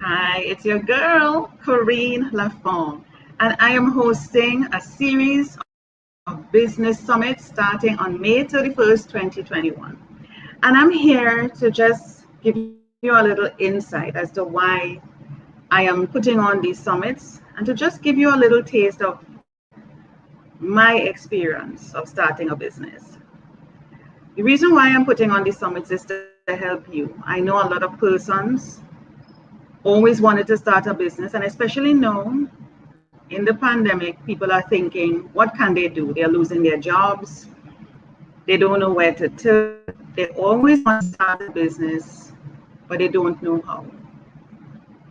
Hi, it's your girl, Corine Lafont, and I am hosting a series of business summits starting on May 31st, 2021. And I'm here to just give you a little insight as to why I am putting on these summits and to just give you a little taste of my experience of starting a business. The reason why I'm putting on these summits is to help you. I know a lot of persons always wanted to start a business, and especially now in the pandemic, people are thinking, what can they do? They're losing their jobs, they don't know where to turn, they always want to start a business, but they don't know how.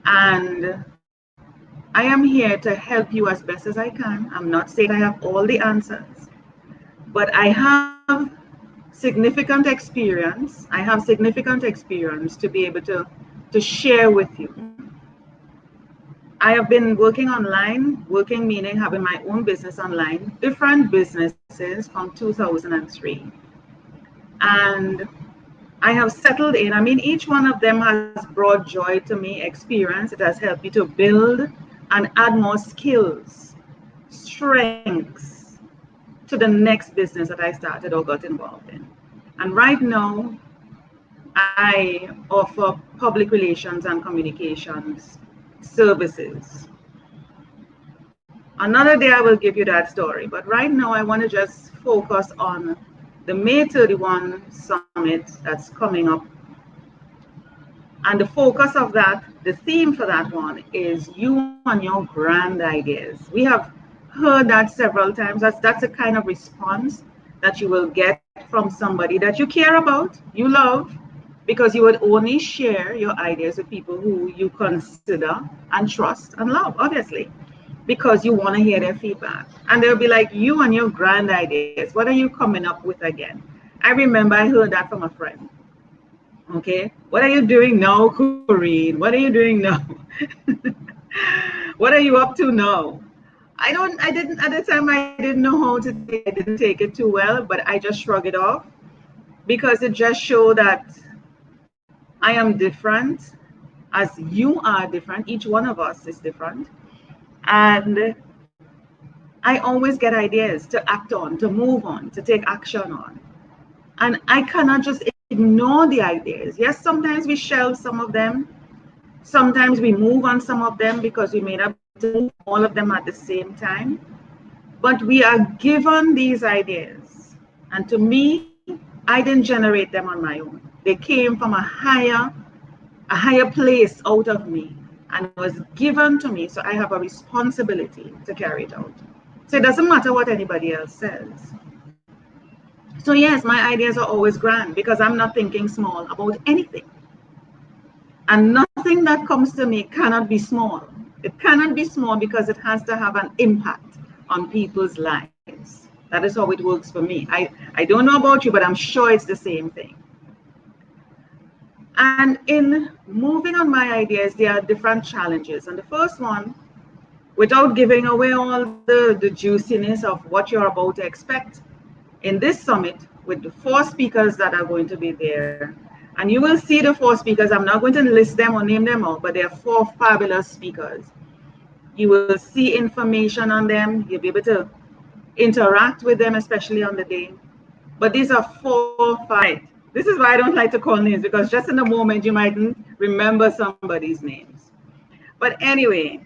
And I am here to help you as best as I can. I'm not saying I have all the answers, but I have significant experience. I have significant experience to be able to share with you. I have been working online, working meaning having my own business online, different businesses from 2003. And I have settled in. I mean, each one of them has brought joy to me, experience. It has helped me to build and add more skills, strengths to the next business that I started or got involved in. And right now, I offer public relations and communications services. Another day I will give you that story, but right now I want to just focus on the May 31 summit that's coming up. And the focus of that, the theme for that one is you and your grand ideas. We have heard that several times. That's a kind of response that you will get from somebody that you care about, you love, because you would only share your ideas with people who you consider and trust and love, obviously, because you want to hear their feedback. And they'll be like, you and your grand ideas, what are you coming up with again? I remember I heard that from a friend. Okay, what are you doing now, Corrine? What are you doing now? What are you up to now? I didn't, at the time, I didn't know how to take it. I didn't take it too well, but I just shrug it off because it just showed that I am different as you are different. Each one of us is different. And I always get ideas to act on, to move on, to take action on. And I cannot just ignore the ideas. Yes, sometimes we shelve some of them. Sometimes we move on some of them because we may not be able to move all of them at the same time. But we are given these ideas. And to me, I didn't generate them on my own. They came from a higher place out of me and was given to me. So I have a responsibility to carry it out. So it doesn't matter what anybody else says. So yes, my ideas are always grand because I'm not thinking small about anything. And nothing that comes to me cannot be small. It cannot be small because it has to have an impact on people's lives. That is how it works for me. I don't know about you, but I'm sure it's the same thing. And in moving on my ideas, there are different challenges. And the first one, without giving away all the juiciness of what you're about to expect, in this summit with the 4 speakers that are going to be there. And you will see the 4 speakers. I'm not going to list them or name them all, but they are 4 fabulous speakers. You will see information on them. You'll be able to interact with them, especially on the day. But these are 4 This is why I don't like to call names, because just in the moment you mightn't remember somebody's names. But anyway,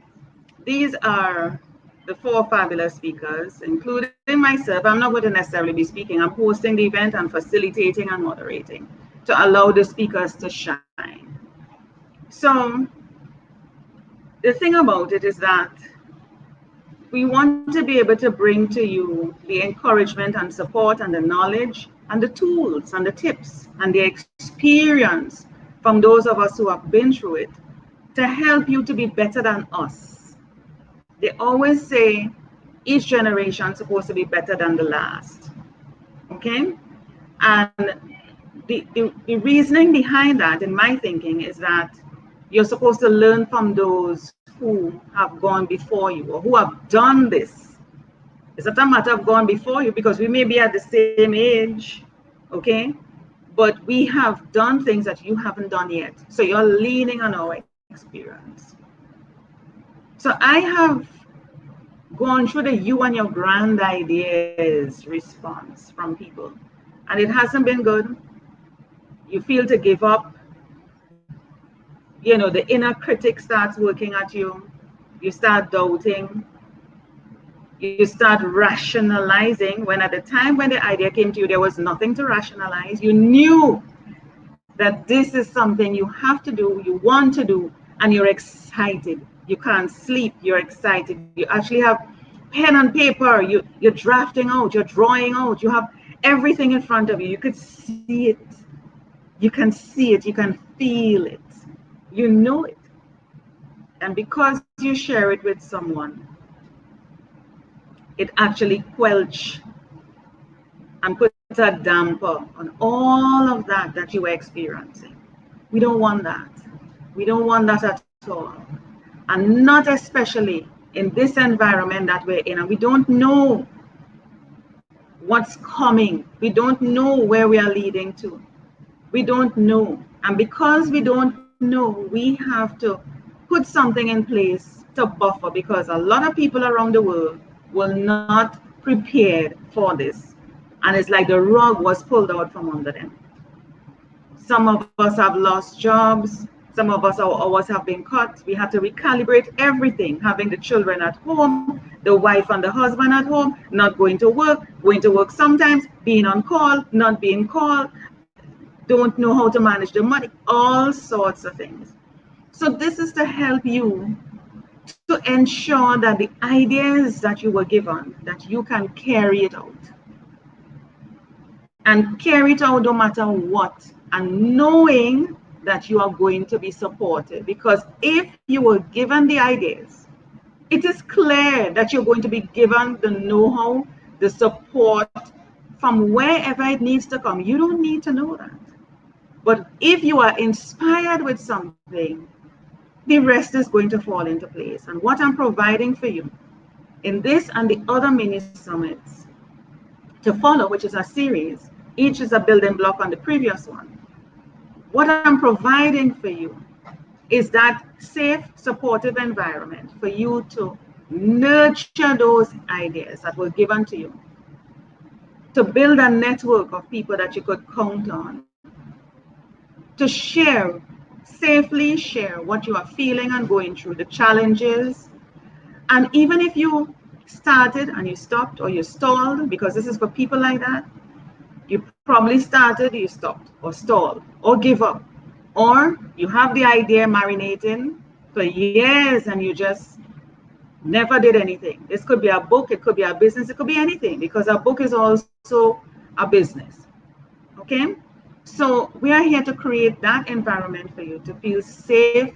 these are the 4 fabulous speakers, including myself. I'm not going to necessarily be speaking. I'm hosting the event and facilitating and moderating to allow the speakers to shine. So the thing about it is that we want to be able to bring to you the encouragement and support and the knowledge and the tools and the tips and the experience from those of us who have been through it to help you to be better than us. They always say each generation is supposed to be better than the last. Okay? And the reasoning behind that, in my thinking, is that you're supposed to learn from those who have gone before you or who have done this. It's not a matter of going before you because we may be at the same age, okay? But we have done things that you haven't done yet. So you're leaning on our experience. So I have gone through the you and your grand ideas response from people, and it hasn't been good. You feel to give up. You know, the inner critic starts working at you. You start doubting. You start rationalizing when at the time when the idea came to you, there was nothing to rationalize. You knew that this is something you have to do, you want to do, and you're excited. You can't sleep, you're excited. You actually have pen and paper, you're drafting out, you're drawing out, you have everything in front of you. You could see it. You can see it, you can feel it. You know it. And because you share it with someone, it actually quelch and puts a damper on all of that you were experiencing. We don't want that. We don't want that at all. And not especially in this environment that we're in. And we don't know what's coming. We don't know where we are leading to. We don't know. And because we don't know, we have to put something in place to buffer, because a lot of people around the world were not prepared for this. And it's like the rug was pulled out from under them. Some of us have lost jobs. Some of us, our hours have been cut. We had to recalibrate everything, having the children at home, the wife and the husband at home, not going to work sometimes, being on call, not being called, don't know how to manage the money, all sorts of things. So this is to help you to ensure that the ideas that you were given, that you can carry it out. And carry it out no matter what. And knowing that you are going to be supported. Because if you were given the ideas, it is clear that you're going to be given the know-how, the support from wherever it needs to come. You don't need to know that. But if you are inspired with something, the rest is going to fall into place. And what I'm providing for you in this and the other mini summits to follow, which is a series, each is a building block on the previous one. What I'm providing for you is that safe, supportive environment for you to nurture those ideas that were given to you, to build a network of people that you could count on, to share, safely share what you are feeling and going through, the challenges. And even if you started and you stopped or you stalled, because this is for people like that, you probably started, you stopped, or stalled, or give up. Or you have the idea marinating for years and you just never did anything. This could be a book, it could be a business, it could be anything, because a book is also a business. Okay? So we are here to create that environment for you to feel safe,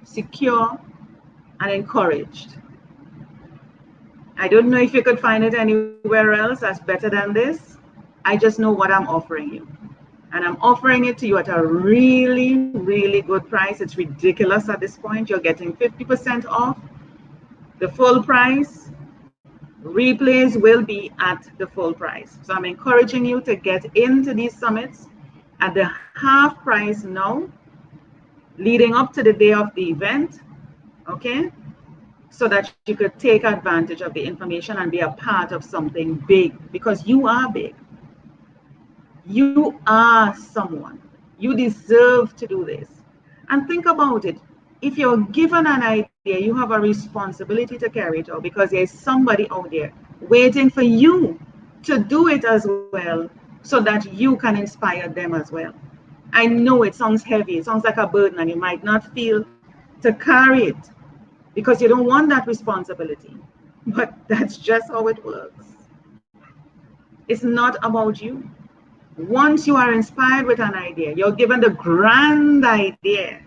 secure, and encouraged. I don't know if you could find it anywhere else that's better than this. I just know what I'm offering you. And I'm offering it to you at a really, really good price. It's ridiculous at this point. You're getting 50% off the full price. Replays will be at the full price. So I'm encouraging you to get into these summits at the half price now, leading up to the day of the event, okay? So that you could take advantage of the information and be a part of something big, because you are big. You are someone. You deserve to do this. And think about it. If you're given an idea, you have a responsibility to carry it out, because there's somebody out there waiting for you to do it as well, so that you can inspire them as well. I know it sounds heavy, it sounds like a burden, and you might not feel to carry it because you don't want that responsibility. But that's just how it works. It's not about you. Once you are inspired with an idea, you're given the grand idea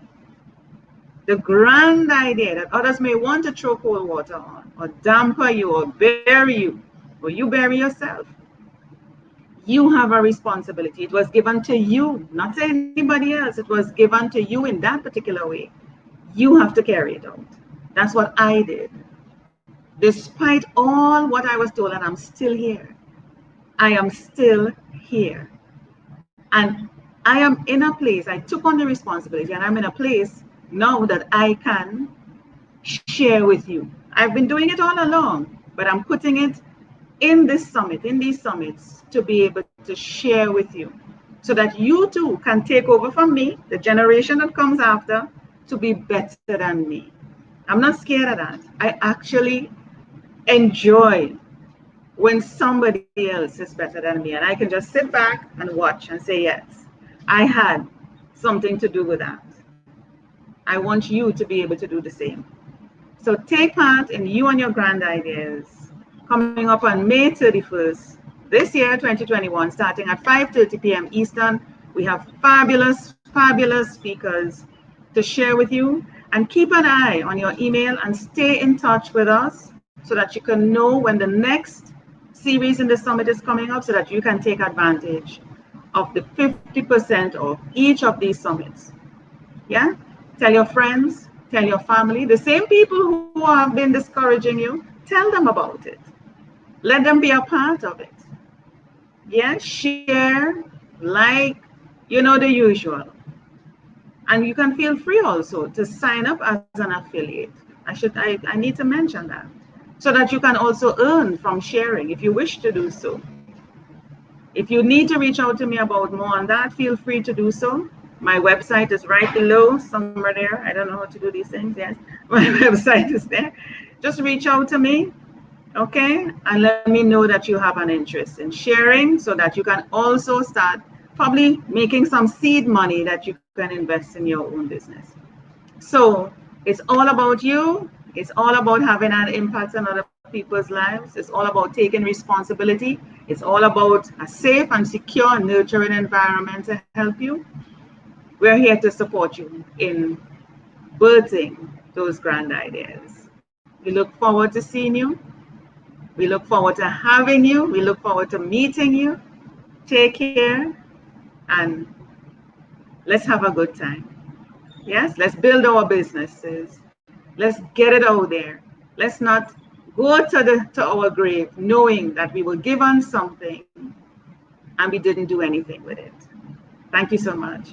that others may want to throw cold water on, or damper you, or bury you, or you bury yourself. You have a responsibility. It was given to you, not to anybody else. It was given to you in that particular way. You have to carry it out. That's what I did. Despite all what I was told, and I'm still here. I am still here. And I am in a place, I took on the responsibility, and I'm in a place now that I can share with you. I've been doing it all along, but I'm putting it in this summit, in these summits, to be able to share with you so that you too can take over from me, the generation that comes after, to be better than me. I'm not scared of that. I actually enjoy when somebody else is better than me, and I can just sit back and watch and say, yes, I had something to do with that. I want you to be able to do the same. So take part in You and Your Grand Ideas, coming up on May 31st, this year, 2021, starting at 5:30 p.m. Eastern. We have fabulous, fabulous speakers to share with you. And keep an eye on your email and stay in touch with us so that you can know when the next series in the summit is coming up so that you can take advantage of the 50% of each of these summits. Yeah? Tell your friends, tell your family, the same people who have been discouraging you, tell them about it. Let them be a part of it. Yeah? Share, like, the usual. And you can feel free also to sign up as an affiliate. I need to mention that. So that you can also earn from sharing if you wish to do so. If you need to reach out to me about more on that, feel free to do so. My website is right below, somewhere there. I don't know how to do these things. Yes, my website is there. Just reach out to me, okay? And let me know that you have an interest in sharing so that you can also start probably making some seed money that you can invest in your own business. So it's all about you. It's all about having an impact on other people's lives. It's all about taking responsibility. It's all about a safe and secure and nurturing environment to help you. We're here to support you in birthing those grand ideas. We look forward to seeing you. We look forward to having you. We look forward to meeting you. Take care and let's have a good time. Yes, let's build our businesses. Let's get it out there. Let's not go to our grave knowing that we were given something and we didn't do anything with it. Thank you so much.